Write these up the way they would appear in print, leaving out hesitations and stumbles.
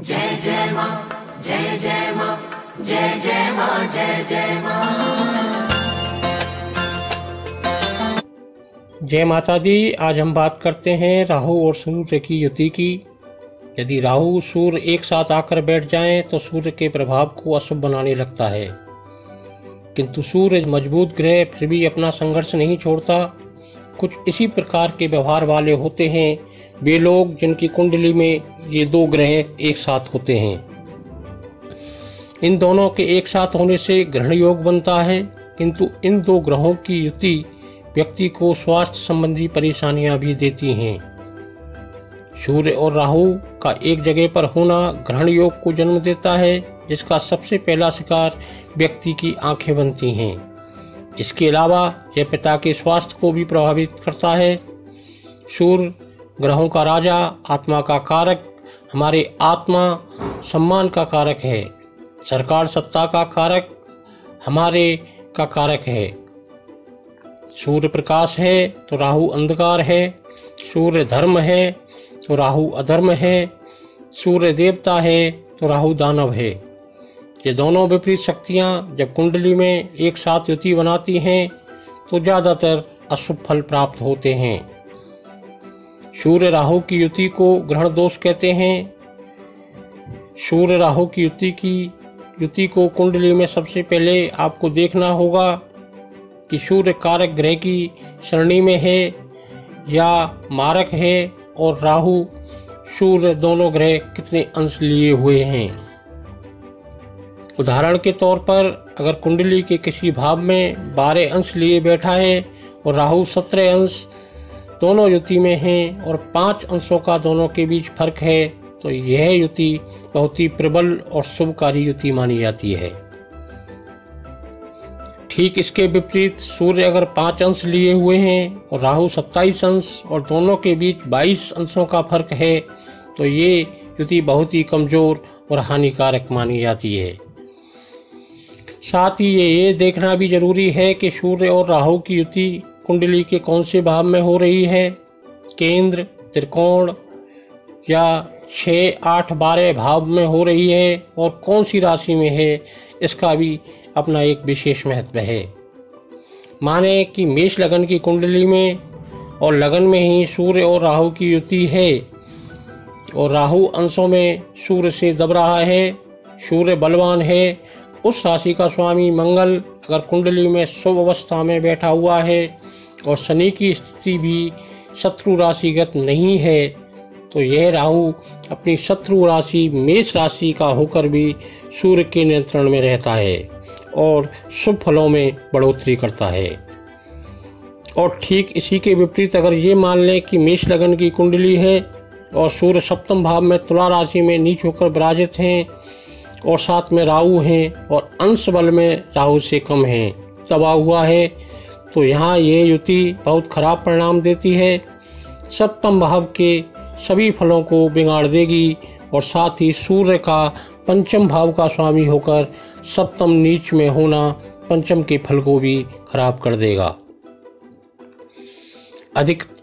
जय जय माँ, जय जय माँ, जय जय माँ, जय जय माँ। जय माता दी। आज हम बात करते हैं राहु और सूर्य की युति की। यदि राहु सूर्य एक साथ आकर बैठ जाएं तो सूर्य के प्रभाव को अशुभ बनाने लगता है, किंतु सूर्य मजबूत ग्रह फिर भी अपना संघर्ष नहीं छोड़ता। कुछ इसी प्रकार के व्यवहार वाले होते हैं वे लोग जिनकी कुंडली में ये दो ग्रह एक साथ होते हैं। इन दोनों के एक साथ होने से ग्रहण योग बनता है, किंतु इन दो ग्रहों की युति व्यक्ति को स्वास्थ्य संबंधी परेशानियां भी देती हैं। सूर्य और राहु का एक जगह पर होना ग्रहण योग को जन्म देता है, जिसका सबसे पहला शिकार व्यक्ति की आंखें बनती हैं। इसके अलावा यह पिता के स्वास्थ्य को भी प्रभावित करता है। सूर्य ग्रहों का राजा, आत्मा का कारक, हमारे आत्मा सम्मान का कारक है। सरकार सत्ता का कारक, हमारे का कारक है। सूर्य प्रकाश है तो राहु अंधकार है। सूर्य धर्म है तो राहु अधर्म है। सूर्य देवता है तो राहु दानव है। ये दोनों विपरीत शक्तियाँ जब कुंडली में एक साथ युति बनाती हैं तो ज़्यादातर अशुभ फल प्राप्त होते हैं। सूर्य राहु की युति को ग्रहण दोष कहते हैं। सूर्य राहु की युति को कुंडली में सबसे पहले आपको देखना होगा कि सूर्य कारक ग्रह की श्रेणी में है या मारक है, और राहु सूर्य दोनों ग्रह कितने अंश लिए हुए हैं। उदाहरण के तौर पर अगर कुंडली के किसी भाव में 12 अंश लिए बैठा है और राहु 17 अंश दोनों युति में हैं और 5 अंशों का दोनों के बीच फर्क है, तो यह युति बहुत ही प्रबल और शुभकारी युति मानी जाती है। ठीक इसके विपरीत सूर्य अगर 5 अंश लिए हुए हैं और राहु 27 अंश और दोनों के बीच 22 अंशों का फर्क है, तो ये युति बहुत ही कमजोर और हानिकारक मानी जाती है। साथ ही ये देखना भी जरूरी है कि सूर्य और राहु की युति कुंडली के कौन से भाव में हो रही है। केंद्र, त्रिकोण या 6, 8, 12 भाव में हो रही है और कौन सी राशि में है, इसका भी अपना एक विशेष महत्व है। माने कि मेष लगन की कुंडली में और लगन में ही सूर्य और राहु की युति है और राहु अंशों में सूर्य से दब रहा है, सूर्य बलवान है, उस राशि का स्वामी मंगल अगर कुंडली में शुभ अवस्था में बैठा हुआ है और शनि की स्थिति भी शत्रु राशिगत नहीं है, तो यह राहु अपनी शत्रु राशि मेष राशि का होकर भी सूर्य के नियंत्रण में रहता है और शुभ फलों में बढ़ोतरी करता है। और ठीक इसी के विपरीत अगर ये मान लें कि मेष लगन की कुंडली है और सूर्य सप्तम भाव में तुला राशि में नीच होकर विराजित हैं और साथ में राहु हैं और अंश बल में राहु से कम हैं, दबा हुआ है, तो यहाँ ये युति बहुत खराब परिणाम देती है। सप्तम भाव के सभी फलों को बिगाड़ देगी और साथ ही सूर्य का पंचम भाव का स्वामी होकर सप्तम नीच में होना पंचम के फल को भी खराब कर देगा।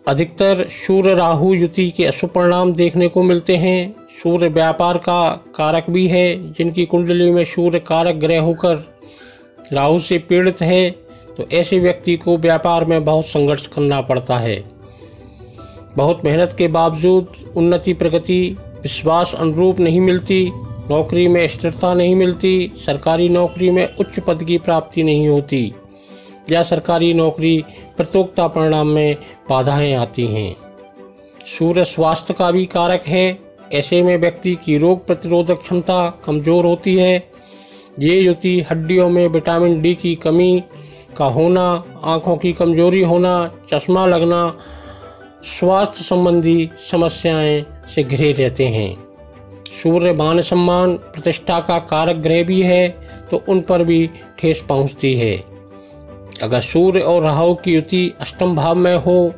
अधिकतर सूर्य राहु युति के अशुभ परिणाम देखने को मिलते हैं। सूर्य व्यापार का कारक भी है। जिनकी कुंडली में सूर्य कारक ग्रह होकर राहु से पीड़ित है, तो ऐसे व्यक्ति को व्यापार में बहुत संघर्ष करना पड़ता है। बहुत मेहनत के बावजूद उन्नति प्रगति विश्वास अनुरूप नहीं मिलती, नौकरी में स्थिरता नहीं मिलती, सरकारी नौकरी में उच्च पद की प्राप्ति नहीं होती या सरकारी नौकरी प्रतियोगिता परिणाम में बाधाएं आती हैं। सूर्य स्वास्थ्य का भी कारक है। ऐसे में व्यक्ति की रोग प्रतिरोधक क्षमता कमजोर होती है। ये युति हड्डियों में विटामिन डी की कमी का होना, आँखों की कमजोरी होना, चश्मा लगना, स्वास्थ्य संबंधी समस्याएं से घिरे रहते हैं। सूर्य मान सम्मान प्रतिष्ठा का कारक ग्रह भी है, तो उन पर भी ठेस पहुंचती है। अगर सूर्य और राहु की युति अष्टम भाव में हो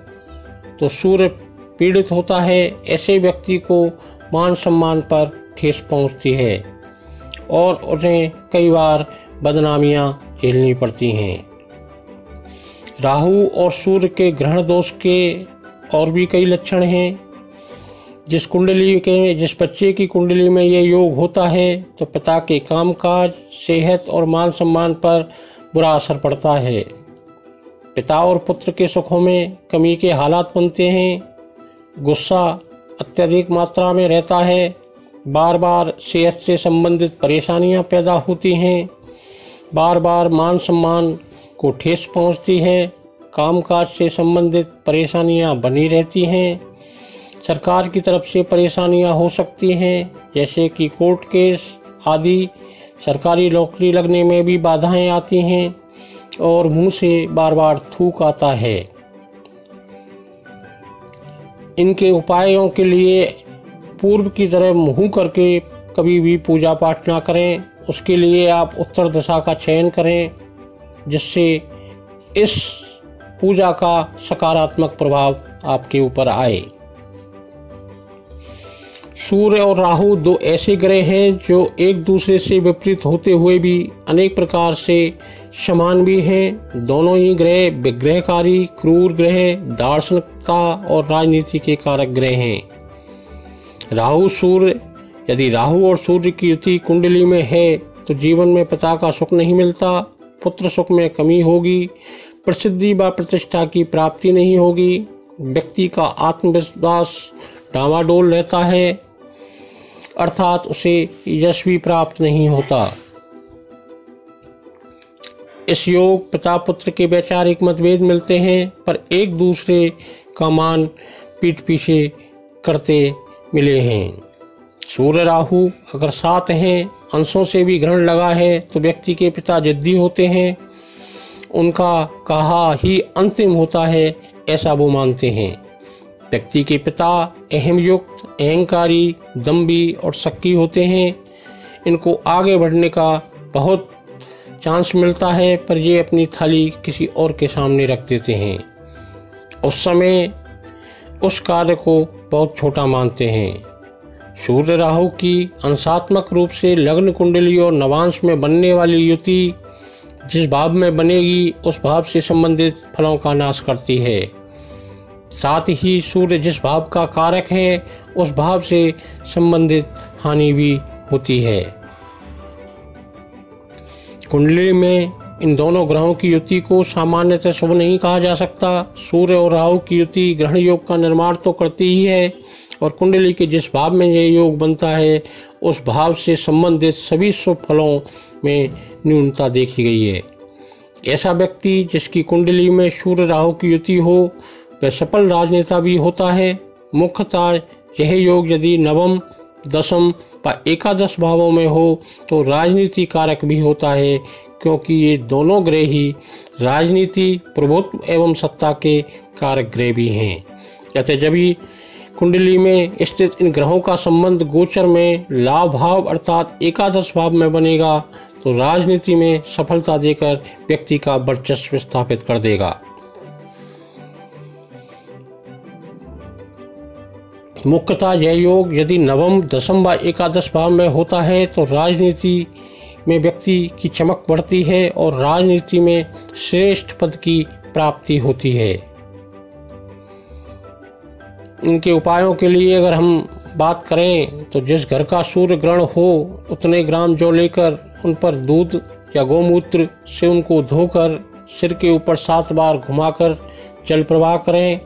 तो सूर्य पीड़ित होता है। ऐसे व्यक्ति को मान सम्मान पर ठेस पहुंचती है और उन्हें कई बार बदनामियां झेलनी पड़ती हैं। राहु और सूर्य के ग्रहण दोष के और भी कई लक्षण हैं। जिस बच्चे की कुंडली में यह योग होता है तो पिता के कामकाज, सेहत और मान सम्मान पर बुरा असर पड़ता है। पिता और पुत्र के सुखों में कमी के हालात बनते हैं। गुस्सा अत्यधिक मात्रा में रहता है। बार बार सेहत से संबंधित परेशानियां पैदा होती हैं। बार बार मान सम्मान को ठेस पहुंचती है। कामकाज से संबंधित परेशानियां बनी रहती हैं। सरकार की तरफ से परेशानियां हो सकती हैं, जैसे कि कोर्ट केस आदि। सरकारी नौकरी लगने में भी बाधाएं आती हैं और मुंह से बार बार थूक आता है। इनके उपायों के लिए पूर्व की तरह मुंह करके कभी भी पूजा पाठ ना करें। उसके लिए आप उत्तर दिशा का चयन करें, जिससे इस पूजा का सकारात्मक प्रभाव आपके ऊपर आए। सूर्य और राहु दो ऐसे ग्रह हैं जो एक दूसरे से विपरीत होते हुए भी अनेक प्रकार से समान भी हैं। दोनों ही ग्रह विग्रहकारी, क्रूर ग्रह, दार्शनिकता और राजनीति के कारक ग्रह हैं। यदि राहु और सूर्य की युति कुंडली में है तो जीवन में पिता का सुख नहीं मिलता, पुत्र सुख में कमी होगी, प्रसिद्धि व प्रतिष्ठा की प्राप्ति नहीं होगी, व्यक्ति का आत्मविश्वास डामाडोल रहता है, अर्थात उसे यश भी प्राप्त नहीं होता। इस योग पिता पुत्र के वैचारिक मतभेद मिलते हैं, पर एक दूसरे का मान पीठ पीछे करते मिले हैं। सूर्य राहु अगर साथ हैं, अंशों से भी ग्रहण लगा है, तो व्यक्ति के पिता जिद्दी होते हैं। उनका कहा ही अंतिम होता है, ऐसा वो मानते हैं। व्यक्ति के पिता अहम युक्त, अहंकारी, दम्भी और शक्की होते हैं। इनको आगे बढ़ने का बहुत चांस मिलता है, पर ये अपनी थाली किसी और के सामने रख देते हैं। उस समय उस कार्य को बहुत छोटा मानते हैं। सूर्य राहु की अंशात्मक रूप से लग्न कुंडली और नवांश में बनने वाली युति जिस भाव में बनेगी, उस भाव से संबंधित फलों का नाश करती है। साथ ही सूर्य जिस भाव का कारक है, उस भाव से संबंधित हानि भी होती है। कुंडली में इन दोनों ग्रहों की युति को सामान्यतः शुभ नहीं कहा जा सकता। सूर्य और राहु की युति ग्रहण योग का निर्माण तो करती ही है, और कुंडली के जिस भाव में यह योग बनता है, उस भाव से संबंधित सभी शुभ फलों में न्यूनता देखी गई है। ऐसा व्यक्ति जिसकी कुंडली में सूर्य राहु की युति हो, वह सफल राजनेता भी होता है। मुख्यतः यह योग यदि नवम, दशम व एकादश भावों में हो तो राजनीति कारक भी होता है, क्योंकि ये दोनों ग्रह ही राजनीति, प्रभुत्व एवं सत्ता के कारक ग्रह भी हैं। कहते जब ही कुंडली में स्थित इन ग्रहों का संबंध गोचर में लाभ भाव अर्थात एकादश भाव में बनेगा, तो राजनीति में सफलता देकर व्यक्ति का वर्चस्व स्थापित कर देगा। मुख्यतः यह योग यदि नवम, दशम व एकादश भाव में होता है तो राजनीति में व्यक्ति की चमक बढ़ती है और राजनीति में श्रेष्ठ पद की प्राप्ति होती है। इनके उपायों के लिए अगर हम बात करें तो जिस घर का सूर्य ग्रहण हो, उतने ग्राम जौ लेकर उन पर दूध या गौमूत्र से उनको धोकर सिर के ऊपर 7 बार घुमाकर जल प्रवाह करें।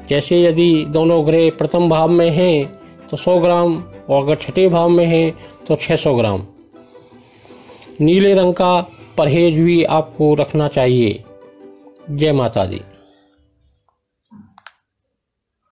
जैसे यदि दोनों ग्रह प्रथम भाव में हैं तो 100 ग्राम, और अगर छठे भाव में हैं तो 600 ग्राम। नीले रंग का परहेज भी आपको रखना चाहिए। जय माता दी।